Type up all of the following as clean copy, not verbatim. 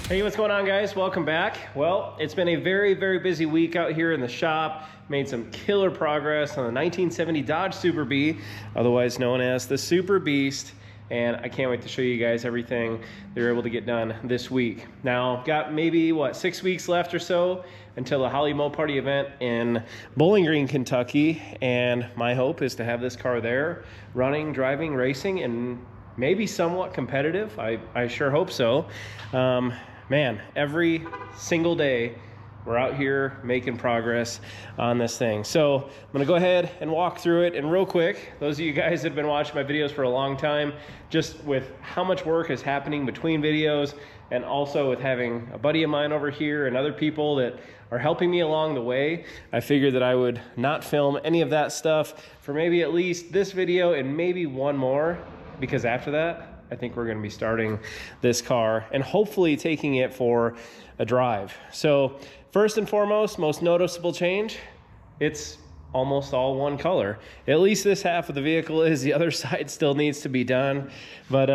Hey, what's going on, guys? Welcome back. Well, it's been a very, very busy week out here in the shop. Made some killer progress on the 1970 Dodge Super Bee, otherwise known as the Super Beast. And I can't wait to show you guys everything they were able to get done this week. Now, got maybe, 6 weeks left or so until the Holley Mopar event in Bowling Green, Kentucky. And my hope is to have this car there, running, driving, racing, and maybe somewhat competitive. I sure hope so. Man, every single day we're out here making progress on this thing. So I'm gonna go ahead and walk through it. And real quick, those of you guys that have been watching my videos for a long time, just with how much work is happening between videos, and also with having a buddy of mine over here and other people that are helping me along the way, I figured that I would not film any of that stuff for maybe at least this video and maybe one more, because after that, I think we're gonna be starting this car and hopefully taking it for a drive. So first and foremost, most noticeable change, it's almost all one color. At least this half of the vehicle is. The other side still needs to be done. But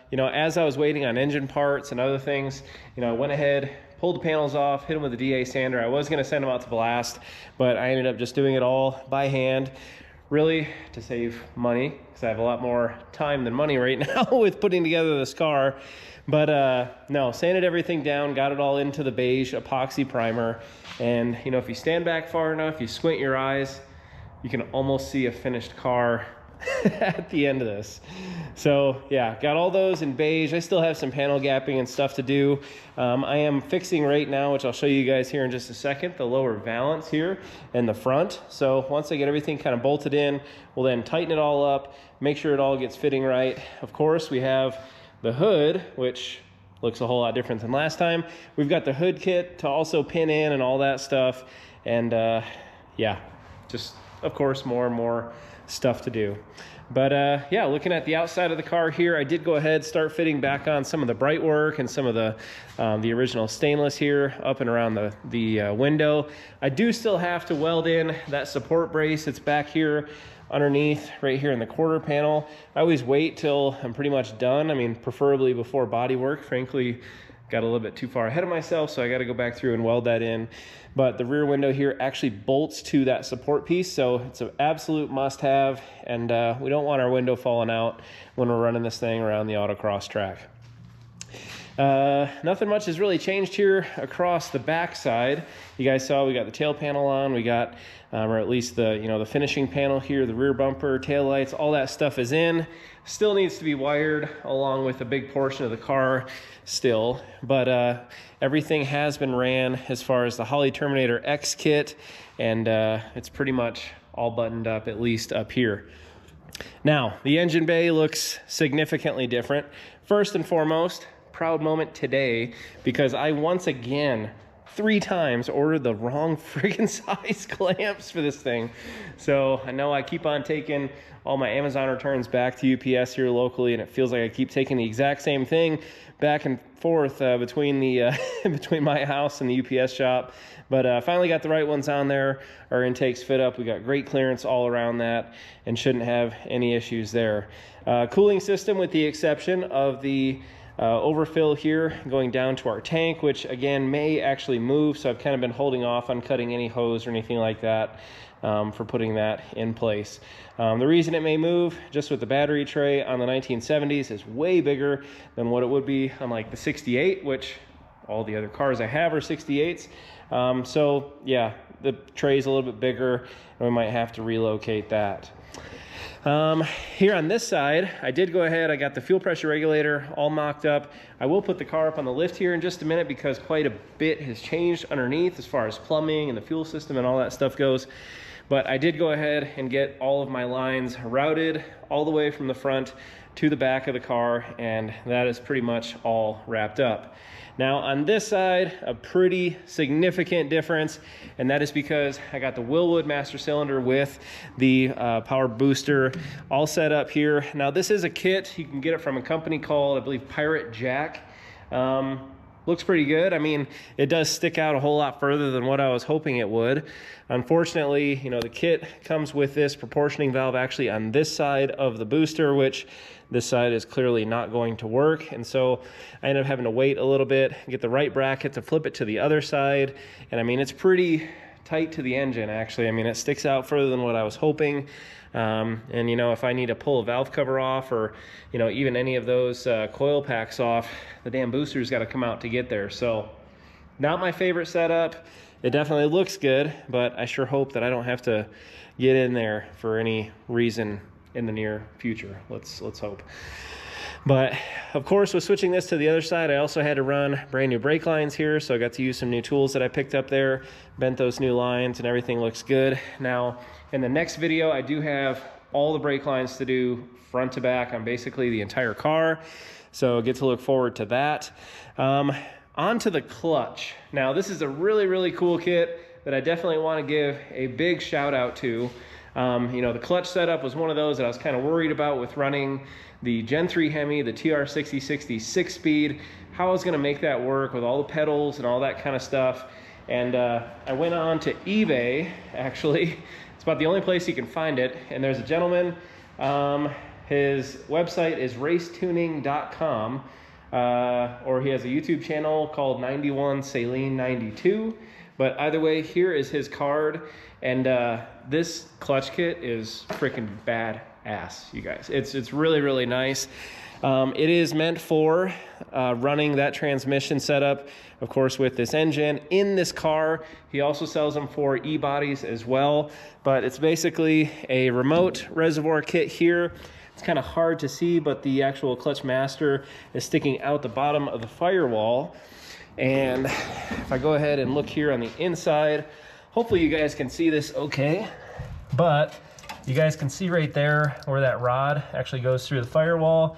you know, as I was waiting on engine parts and other things, you know, I went ahead, pulled the panels off, hit them with a DA sander. I was gonna send them out to blast, but I ended up just doing it all by hand. Really to save money, because I have a lot more time than money right now with putting together this car. But no, sanded everything down, got it all into the beige epoxy primer. And you know, if you stand back far enough, you squint your eyes, you can almost see a finished car at the end of this. So yeah, got all those in beige. I still have some panel gapping and stuff to do. I am fixing right now, which I'll show you guys here in just a second, the lower valance here in the front. So once I get everything kind of bolted in, we'll then tighten it all up, make sure it all gets fitting right. Of course, we have the hood, which looks a whole lot different than last time. We've got the hood kit to also pin in and all that stuff. And yeah, just of course more and more stuff to do. But yeah, looking at the outside of the car here, I did go ahead, start fitting back on some of the bright work and some of the original stainless here up and around the window. I do still have to weld in that support brace. It's back here underneath right here in the quarter panel. I always wait till I'm pretty much done. I mean, preferably before body work. Frankly, got a little bit too far ahead of myself, so I got to go back through and weld that in. But the rear window here actually bolts to that support piece, so it's an absolute must-have, and we don't want our window falling out when we're running this thing around the autocross track. Nothing much has really changed here across the back side. You guys saw we got the tail panel on, we got or at least the the finishing panel here, the rear bumper, tail lights, all that stuff is in. Still needs to be wired along with a big portion of the car still, but everything has been ran as far as the Holley Terminator X kit, and it's pretty much all buttoned up, at least up here. Now, the engine bay looks significantly different. First and foremost, proud moment today, because I once again 3 times ordered the wrong friggin' size clamps for this thing. So I know I keep on taking all my Amazon returns back to UPS here locally, and it feels like I keep taking the exact same thing back and forth between the between my house and the UPS shop. But finally got the right ones on there. Our intakes fit up. We got great clearance all around that and shouldn't have any issues there. Cooling system, with the exception of the overfill here going down to our tank, which again may actually move, so I've kind of been holding off on cutting any hose or anything like that for putting that in place. The reason it may move, just with the battery tray on the 1970s, is way bigger than what it would be on like the 68, which all the other cars I have are 68s. So yeah, the tray's a little bit bigger, and we might have to relocate that. Here on this side, I did go ahead, I got the fuel pressure regulator all mocked up. I will put the car up on the lift here in just a minute, because quite a bit has changed underneath as far as plumbing and the fuel system and all that stuff goes. But I did go ahead and get all of my lines routed all the way from the front to the back of the car, and that is pretty much all wrapped up. Now on this side, a pretty significant difference, and that is because I got the Wilwood master cylinder with the power booster all set up here. Now this is a kit, you can get it from a company called, I believe, Pirate Jack. looks pretty good. I mean, it does stick out a whole lot further than what I was hoping it would. Unfortunately, you know, the kit comes with this proportioning valve actually on this side of the booster, which this side is clearly not going to work. And so I ended up having to wait a little bit, get the right bracket to flip it to the other side. And I mean, it's pretty tight to the engine, actually. I mean, it sticks out further than what I was hoping. And you know, if I need to pull a valve cover off, or you know, even any of those coil packs off, the damn booster's got to come out to get there. So not my favorite setup. It definitely looks good, but I sure hope that I don't have to get in there for any reason in the near future. Let's hope. But of course, with switching this to the other side, I also had to run brand new brake lines here, so I got to use some new tools that I picked up there, bent those new lines, and everything looks good. Now in the next video, I do have all the brake lines to do front to back on basically the entire car, so get to look forward to that. Onto the clutch. Now this is a really cool kit that I definitely want to give a big shout out to. You know, the clutch setup was one of those that I was kind of worried about with running the Gen 3 Hemi, the TR6060 6-speed, how I was going to make that work with all the pedals and all that kind of stuff. And I went on to eBay, actually. It's about the only place you can find it. And there's a gentleman, his website is racetuning.com, or he has a YouTube channel called 91 Saline 92. But either way, here is his card. And this clutch kit is freaking badass, you guys. It's really nice. It is meant for running that transmission setup, of course, with this engine in this car. He also sells them for e-bodies as well, but it's basically a remote reservoir kit here. It's kind of hard to see, but the actual clutch master is sticking out the bottom of the firewall. And if I go ahead and look here on the inside, hopefully you guys can see this okay, but you guys can see right there where that rod actually goes through the firewall.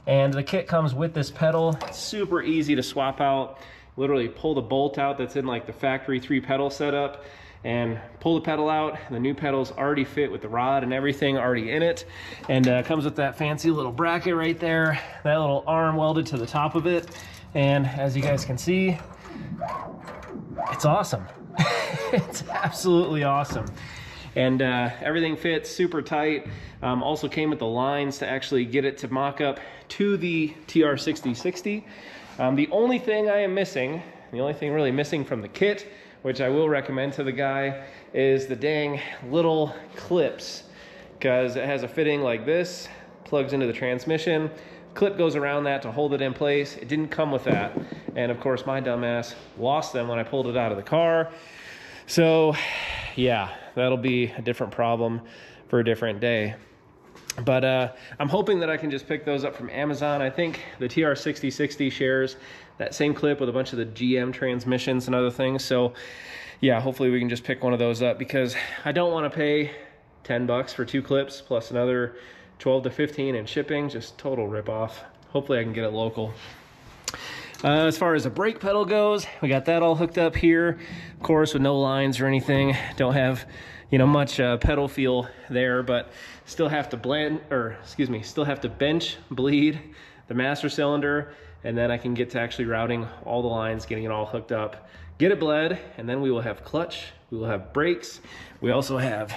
And the kit comes with this pedal. It's super easy to swap out. Literally pull the bolt out that's in like the factory 3-pedal setup and pull the pedal out. The new pedals already fit with the rod and everything already in it. And comes with that fancy little bracket right there, that little arm welded to the top of it. And as you guys can see, it's awesome. It's absolutely awesome. And everything fits super tight. Also came with the lines to actually get it to mock up to the TR6060. The only thing I am missing, the only thing really missing from the kit, which I will recommend to the guy, is the dang little clips, because it has a fitting like this, plugs into the transmission. Clip goes around that to hold it in place. It didn't come with that. And of course, my dumbass lost them when I pulled it out of the car. So yeah, that'll be a different problem for a different day. But I'm hoping that I can just pick those up from Amazon. I think the TR6060 shares that same clip with a bunch of the GM transmissions and other things. So yeah, hopefully we can just pick one of those up, because I don't want to pay 10 bucks for 2 clips plus another 12 to 15 in shipping. Just total ripoff. Hopefully I can get it local. As far as the brake pedal goes, we got that all hooked up here, of course, with no lines or anything. Don't have, you know, much pedal feel there, but still have to still have to bench bleed the master cylinder, and then I can get to actually routing all the lines, getting it all hooked up, get it bled, and then we will have clutch, we will have brakes, we also have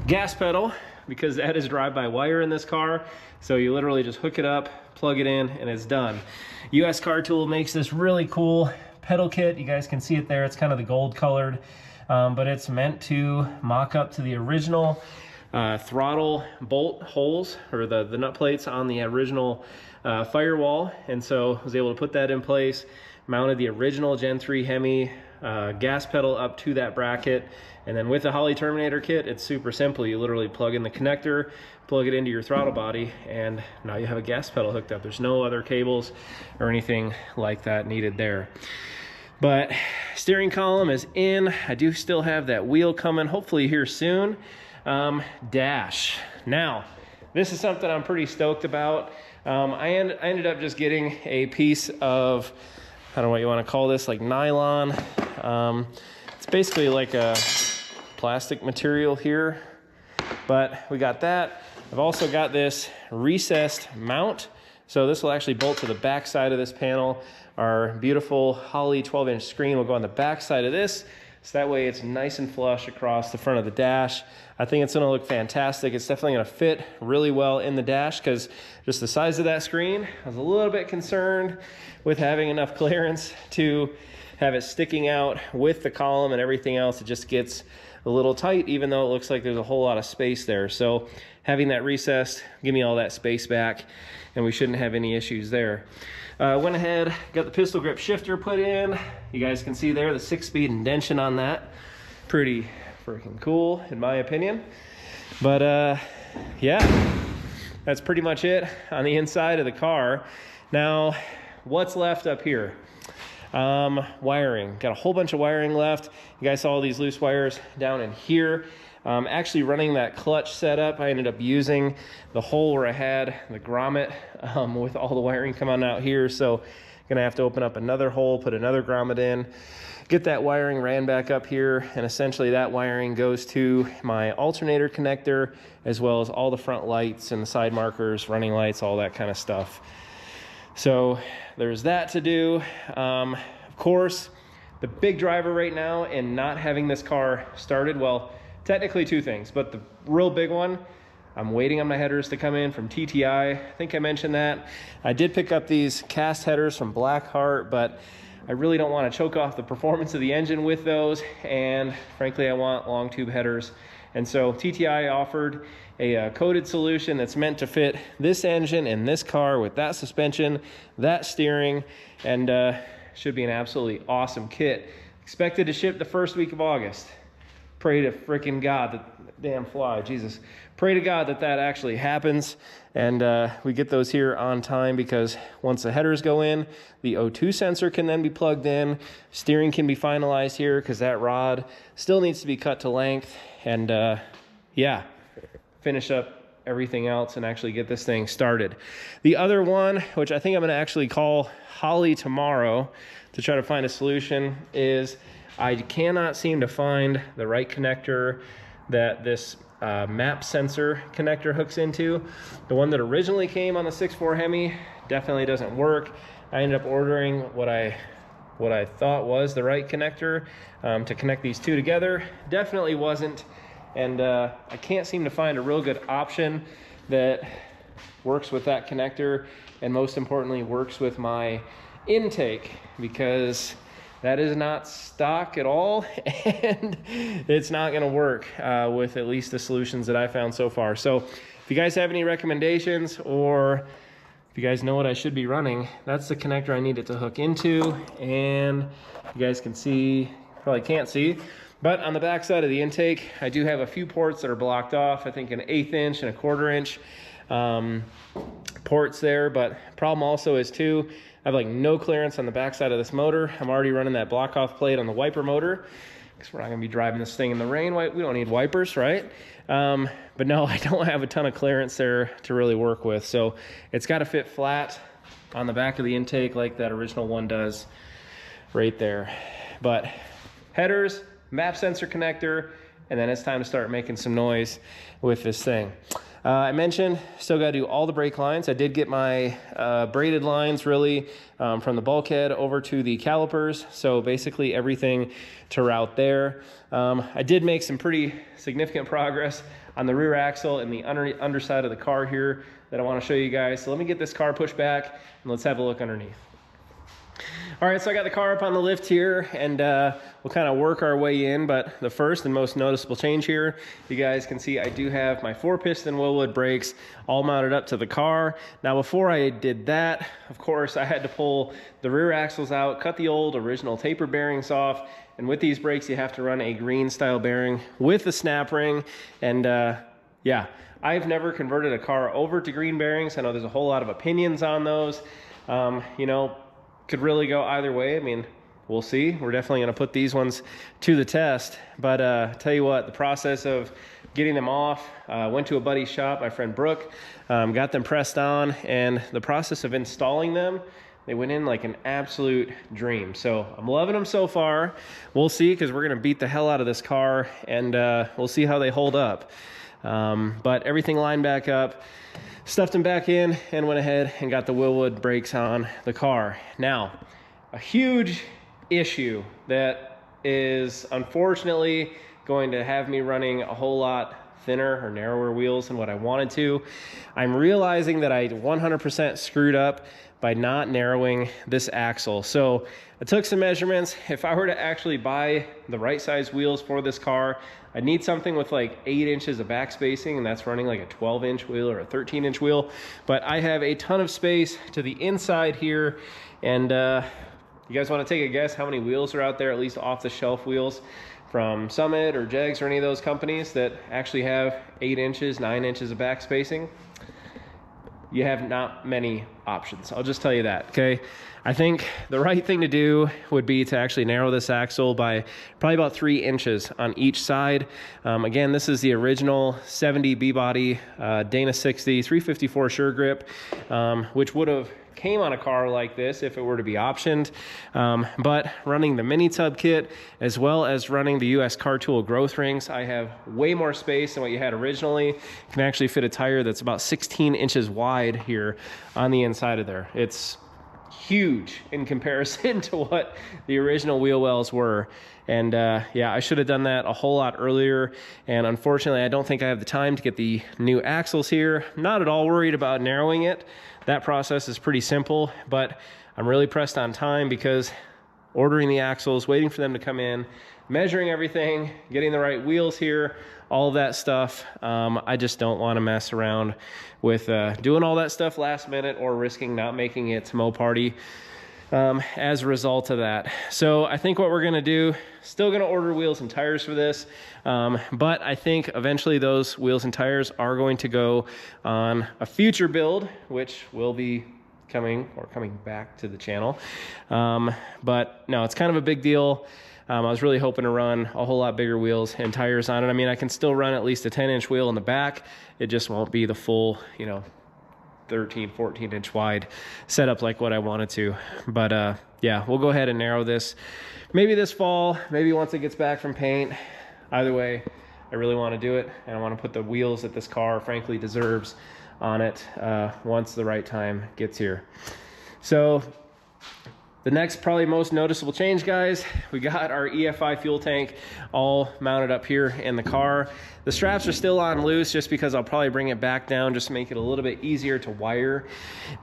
gas pedal, because that is drive-by-wire in this car. So you literally just hook it up, plug it in, and it's done. US Car Tool makes this really cool pedal kit. You guys can see it there. It's kind of the gold colored, but it's meant to mock up to the original throttle bolt holes, or the nut plates on the original firewall. And so I was able to put that in place, mounted the original Gen 3 Hemi gas pedal up to that bracket. And then with the Holley Terminator kit, it's super simple. You literally plug in the connector, plug it into your throttle body, and now you have a gas pedal hooked up. There's no other cables or anything like that needed there. But steering column is in. I do still have that wheel coming, hopefully here soon. Dash. Now, this is something I'm pretty stoked about. I ended up just getting a piece of, I don't know what you want to call this, like nylon. It's basically like a plastic material here, but we got that. I've also got this recessed mount So this will actually bolt to the back side of this panel. Our beautiful Holley 12-inch screen will go on the back side of this. So that way it's nice and flush across the front of the dash. I think it's gonna look fantastic. It's definitely gonna fit really well in the dash because just the size of that screen, I was a little bit concerned with having enough clearance to have it sticking out with the column and everything else. It just gets a little tight, even though it looks like there's a whole lot of space there. So having that recessed, give me all that space back, and we shouldn't have any issues there. Went ahead, got the pistol grip shifter put in. You guys can see there the 6-speed indention on that. Pretty freaking cool, in my opinion. But yeah, that's pretty much it on the inside of the car. Now, what's left up here? Wiring. Got a whole bunch of wiring left. You guys saw all these loose wires down in here. Actually running that clutch setup, I ended up using the hole where I had the grommet with all the wiring coming out here. So gonna have to open up another hole, put another grommet in, get that wiring ran back up here, and essentially that wiring goes to my alternator connector, as well as all the front lights and the side markers, running lights, all that kind of stuff. So there's that to do. Of course, the big driver right now in not having this car started, well, technically two things, but the real big one, I'm waiting on my headers to come in from TTI. I think I mentioned that. I did pick up these cast headers from Blackheart, but I really don't want to choke off the performance of the engine with those, and frankly, I want long tube headers. And so TTI offered a coated solution that's meant to fit this engine and this car with that suspension, that steering, and should be an absolutely awesome kit. Expected to ship the first week of August. Pray to freaking God that, damn fly, Jesus. Pray to God that that actually happens and we get those here on time, because once the headers go in, the O2 sensor can then be plugged in, steering can be finalized here because that rod still needs to be cut to length, and yeah, finish up everything else and actually get this thing started. The other one, which I think I'm gonna actually call Holley tomorrow to try to find a solution, is I cannot seem to find the right connector that this map sensor connector hooks into. The one that originally came on the 6.4 Hemi definitely doesn't work. I ended up ordering what I thought was the right connector to connect these two together. Definitely wasn't, and I can't seem to find a real good option that works with that connector, and most importantly works with my intake, because that is not stock at all, and it's not gonna work with at least the solutions that I found so far. So if you guys have any recommendations, or if you guys know what I should be running, that's the connector I need it to hook into. And you guys can see, probably can't see, but on the back side of the intake, I do have a few ports that are blocked off. I think an 1/8 inch and a 1/4 inch ports there, but problem also is too, I have like no clearance on the backside of this motor. I'm already running that block off plate on the wiper motor, because we're not gonna be driving this thing in the rain. We don't need wipers, right? But no, I don't have a ton of clearance there to really work with. So it's gotta fit flat on the back of the intake like that original one does right there. But headers, map sensor connector, and then it's time to start making some noise with this thing. I mentioned still got to do all the brake lines. I did get my braided lines really from the bulkhead over to the calipers, so basically everything to route there. I did make some pretty significant progress on the rear axle and the underside of the car here that I want to show you guys. So let me get this car pushed back and let's have a look underneath. All right, so I got the car up on the lift here, and we'll kind of work our way in, but the first and most noticeable change here, you guys can see I do have my 4-piston Wilwood brakes all mounted up to the car. Now, before I did that, of course, I had to pull the rear axles out, cut the old original taper bearings off, and with these brakes, you have to run a green style bearing with the snap ring, and yeah, I've never converted a car over to green bearings. I know there's a whole lot of opinions on those. You know, could really go either way. I mean, we'll see. We're definitely going to put these ones to the test. But tell you what, the process of getting them off, went to a buddy's shop, my friend Brooke, got them pressed on, and the process of installing them, they went in like an absolute dream. So I'm loving them so far. We'll see, because we're going to beat the hell out of this car, and we'll see how they hold up. But everything lined back up, stuffed them back in, and went ahead and got the Wilwood brakes on the car. Now, a huge issue that is unfortunately going to have me running a whole lot thinner or narrower wheels than what I wanted to. I'm realizing that I 100% screwed up by not narrowing this axle. So I took some measurements. If I were to actually buy the right size wheels for this car, I'd need something with like 8 inches of back spacing, and that's running like a 12-inch wheel or a 13-inch wheel. But I have a ton of space to the inside here, and you guys want to take a guess how many wheels are out there, at least off-the-shelf wheels from Summit or Jegs or any of those companies that actually have 8 inches, 9 inches of back spacing? You have not many options. I'll just tell you that, okay? I think the right thing to do would be to actually narrow this axle by probably about 3 inches on each side. Again, this is the original 70 B-body Dana 60 354 Sure Grip, which would have came on a car like this if it were to be optioned, but running the mini tub kit as well as running the US Car Tool growth rings, I have way more space than what you had originally. You can actually fit a tire that's about 16 inches wide here on the inside of there. It's huge in comparison to what the original wheel wells were. And yeah, I should have done that a whole lot earlier, and unfortunately I don't think I have the time to get the new axles here. Not at all worried about narrowing it. That process is pretty simple, but I'm really pressed on time because ordering the axles, waiting for them to come in, measuring everything, getting the right wheels here, all of that stuff. I just don't want to mess around with doing all that stuff last minute or risking not making it to Mopar as a result of that. So I think what we're gonna do, still gonna order wheels and tires for this, but I think eventually those wheels and tires are going to go on a future build, which will be coming back to the channel. But no, it's kind of a big deal. I was really hoping to run a whole lot bigger wheels and tires on it. I mean, I can still run at least a 10-inch wheel in the back. It just won't be the full, 13, 14-inch wide setup like what I wanted to. But yeah, we'll go ahead and narrow this maybe this fall, maybe once it gets back from paint. Either way, I really want to do it, and I want to put the wheels that this car frankly deserves on it once the right time gets here. So the next probably most noticeable change, guys, we got our EFI fuel tank all mounted up here in the car. The straps are still on loose just because I'll probably bring it back down just to make it a little bit easier to wire,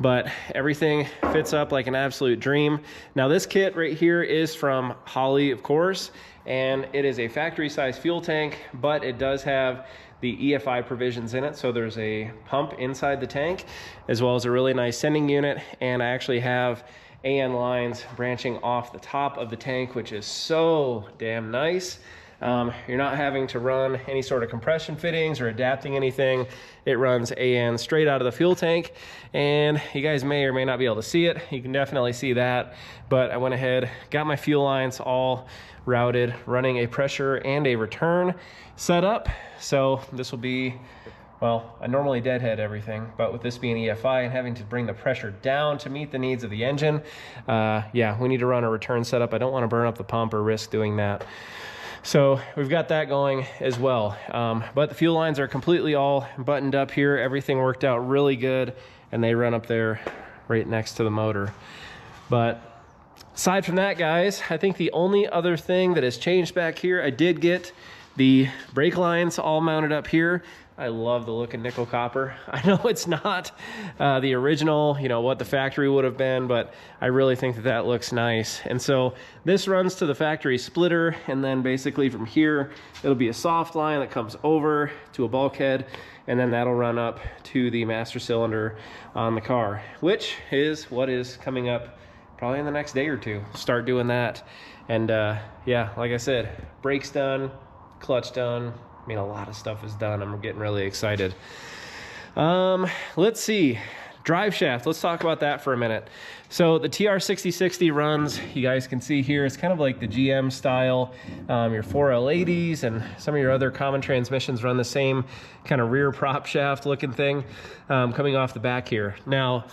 but everything fits up like an absolute dream. Now this kit right here is from Holley, of course, and it is a factory size fuel tank, but it does have the EFI provisions in it. So there's a pump inside the tank as well as a really nice sending unit, and I actually have AN lines branching off the top of the tank, which is so damn nice. You're not having to run any sort of compression fittings or adapting anything. It runs AN straight out of the fuel tank, and you guys may or may not be able to see it. You can definitely see that, but I went ahead, got my fuel lines all routed, running a pressure and a return setup. So this will be, well, I normally deadhead everything, but with this being EFI and having to bring the pressure down to meet the needs of the engine, yeah, we need to run a return setup. I don't want to burn up the pump or risk doing that. So we've got that going as well. But the fuel lines are completely all buttoned up here. Everything worked out really good, and they run up there right next to the motor. But aside from that, guys, I think the only other thing that has changed back here, I did get the brake lines all mounted up here. I love the look of nickel copper. I know it's not the original, what the factory would have been, but I really think that that looks nice. And so this runs to the factory splitter, and then basically from here, it'll be a soft line that comes over to a bulkhead, and then that'll run up to the master cylinder on the car, which is what is coming up probably in the next day or two. Start doing that. And yeah, like I said, brakes done, clutch done. I mean, a lot of stuff is done. I'm getting really excited. Let's see. Drive shaft. Let's talk about that for a minute. So the TR6060 runs, you guys can see here, it's kind of like the GM style. Your 4L80s and some of your other common transmissions run the same kind of rear prop shaft looking thing coming off the back here. Now,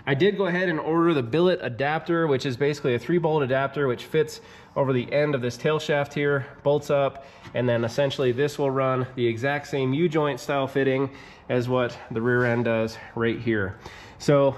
I did go ahead and order the billet adapter, which is basically a 3-bolt adapter which fits over the end of this tail shaft here, bolts up, and then essentially this will run the exact same U-joint style fitting as what the rear end does right here. So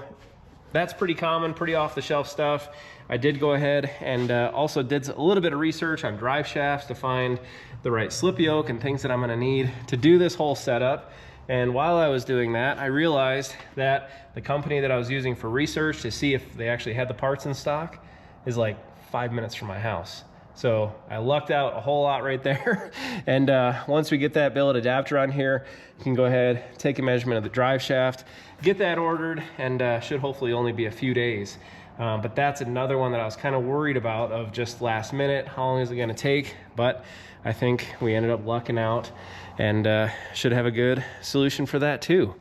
that's pretty common, pretty off-the-shelf stuff. I did go ahead and also did a little bit of research on drive shafts to find the right slip yoke and things that I'm gonna need to do this whole setup. And while I was doing that, I realized that the company that I was using for research to see if they actually had the parts in stock is like 5 minutes from my house. So I lucked out a whole lot right there. And once we get that billet adapter on here, you can go ahead, take a measurement of the drive shaft, get that ordered, and should hopefully only be a few days. But that's another one that I was kind of worried about, of just last minute, how long is it gonna take? But I think we ended up lucking out and should have a good solution for that too.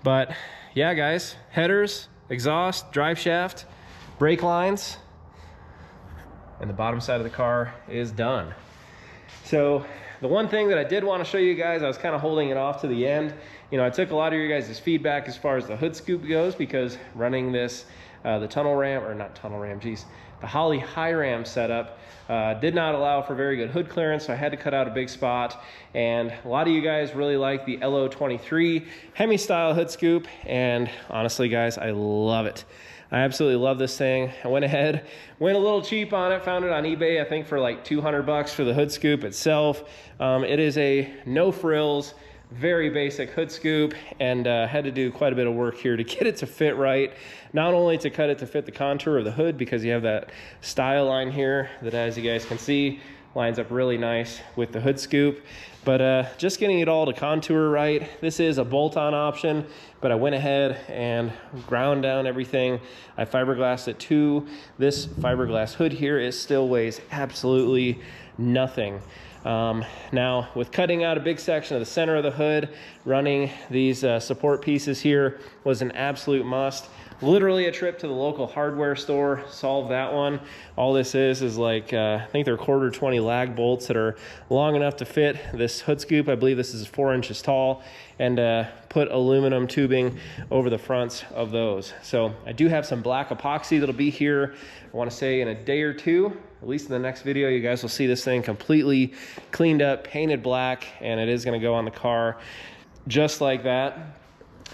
But yeah, guys, headers, exhaust, drive shaft, brake lines, and the bottom side of the car is done. So the one thing that I did want to show you guys, I was kind of holding it off to the end. You know, I took a lot of your guys' feedback as far as the hood scoop goes, because running this, the tunnel ram, or not tunnel ram, geez, the Holley high ram setup did not allow for very good hood clearance, so I had to cut out a big spot. And a lot of you guys really like the LO23 Hemi style hood scoop, and honestly guys, I love it. I absolutely love this thing. I went ahead, went a little cheap on it, found it on eBay, I think for like 200 bucks for the hood scoop itself. It is a no frills, very basic hood scoop, and had to do quite a bit of work here to get it to fit right. Not only to cut it to fit the contour of the hood, because you have that style line here that, as you guys can see, lines up really nice with the hood scoop, but just getting it all to contour right. This is a bolt-on option, but I went ahead and ground down everything. I fiberglassed it too. This fiberglass hood here, it still weighs absolutely nothing. Now, with cutting out a big section of the center of the hood, running these support pieces here was an absolute must. Literally a trip to the local hardware store, solved that one. All this is like, I think they're 1/4 20 lag bolts that are long enough to fit this hood scoop. I believe this is 4 inches tall, and put aluminum tubing over the fronts of those. So I do have some black epoxy that'll be here, I want to say in a day or two. At least in the next video, you guys will see this thing completely cleaned up, painted black, and it is going to go on the car just like that.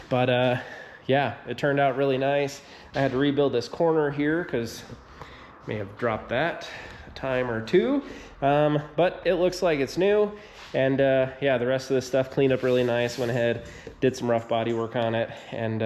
But yeah, it turned out really nice. I had to rebuild this corner here because I may have dropped that a time or two, but it looks like it's new. And yeah, the rest of this stuff cleaned up really nice. Went ahead, did some rough body work on it, and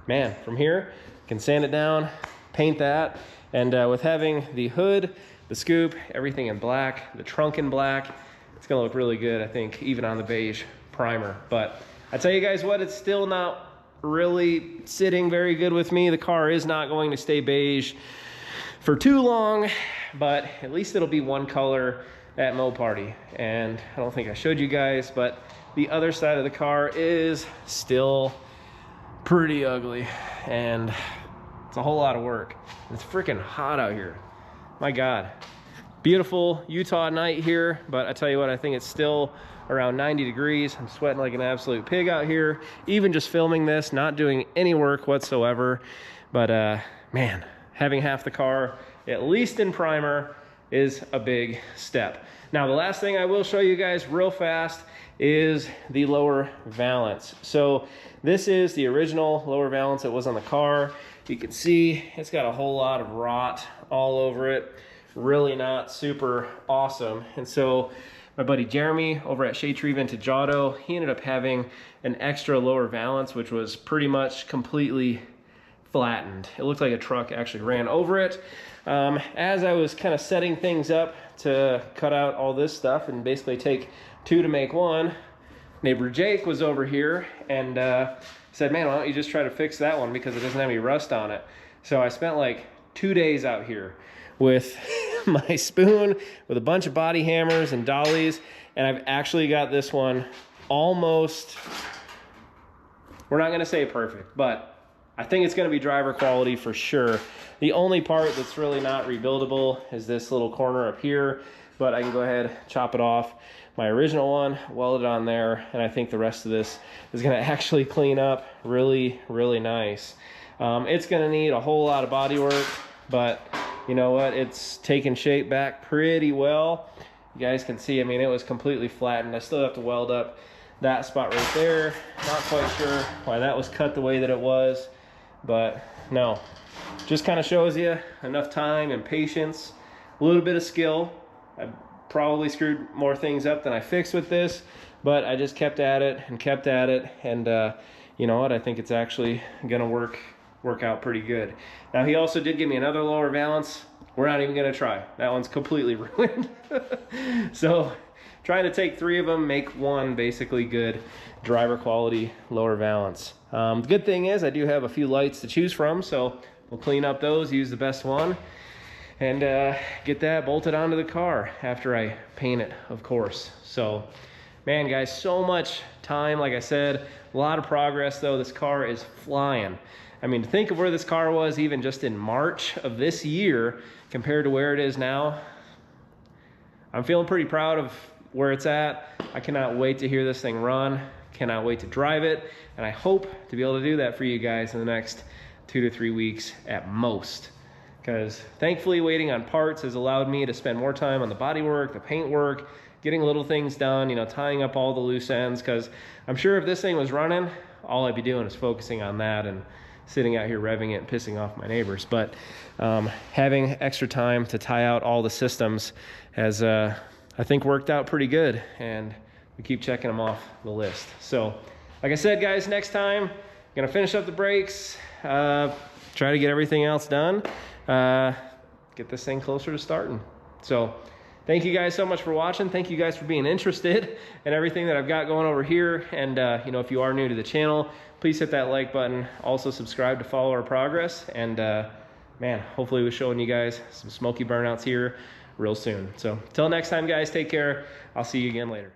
man, from here can sand it down, paint that, and with having the hood, the scoop, everything in black, the trunk in black, it's gonna look really good, I think, even on the beige primer. But I tell you guys what, it's still not really sitting very good with me. The car is not going to stay beige for too long, but at least it'll be one color at Mopar. And I don't think I showed you guys, but the other side of the car is still pretty ugly, and it's a whole lot of work. It's freaking hot out here. My God. Beautiful Utah night here, but I tell you what, I think it's still around 90 degrees. I'm sweating like an absolute pig out here, even just filming this, not doing any work whatsoever. But man, having half the car, at least in primer, is a big step. Now, the last thing I will show you guys real fast is the lower valance. So this is the original lower valance that was on the car. You can see it's got a whole lot of rot all over it. Really not super awesome. And so my buddy Jeremy over at Shade Tree Vintage Auto, he ended up having an extra lower valance, which was pretty much completely flattened. It looked like a truck actually ran over it. As I was kind of setting things up to cut out all this stuff and basically take two to make one, neighbor Jake was over here and said, man, why don't you just try to fix that one because it doesn't have any rust on it. So I spent like 2 days out here with my spoon, with a bunch of body hammers and dollies, and I've actually got this one almost, we're not gonna say perfect, but I think it's gonna be driver quality for sure. The only part that's really not rebuildable is this little corner up here, but I can go ahead, chop it off. My original one, weld it on there, and I think the rest of this is gonna actually clean up really, really nice. It's gonna need a whole lot of body work, but you know what, it's taken shape back pretty well. You guys can see, I mean, it was completely flattened. I still have to weld up that spot right there. Not quite sure why that was cut the way that it was, but no, just kind of shows you enough time and patience, a little bit of skill. I probably screwed more things up than I fixed with this, but I just kept at it and kept at it, and you know what, I think it's actually gonna work out pretty good. Now, he also did give me another lower valance. We're not even gonna try. That one's completely ruined. So trying to take 3 of them, make one basically good driver quality lower valance. The good thing is I do have a few lights to choose from, so we'll clean up those, use the best one, and get that bolted onto the car after I paint it, of course. So, man, guys, so much time, like I said, a lot of progress though. This car is flying. I mean, think of where this car was even just in March of this year compared to where it is now. I'm feeling pretty proud of where it's at. I cannot wait to hear this thing run, cannot wait to drive it, and I hope to be able to do that for you guys in the next 2 to 3 weeks at most. Because thankfully waiting on parts has allowed me to spend more time on the bodywork, the paint work, getting little things done, you know, tying up all the loose ends, because I'm sure if this thing was running, all I'd be doing is focusing on that and sitting out here revving it and pissing off my neighbors. But having extra time to tie out all the systems has, I think, worked out pretty good, and we keep checking them off the list. So, like I said, guys, next time, gonna finish up the brakes, try to get everything else done, get this thing closer to starting. So, thank you guys so much for watching. Thank you guys for being interested in everything that I've got going over here. And you know, if you are new to the channel, please hit that like button. Also subscribe to follow our progress. And man, hopefully we're showing you guys some smoky burnouts here real soon. So till next time, guys, take care. I'll see you again later.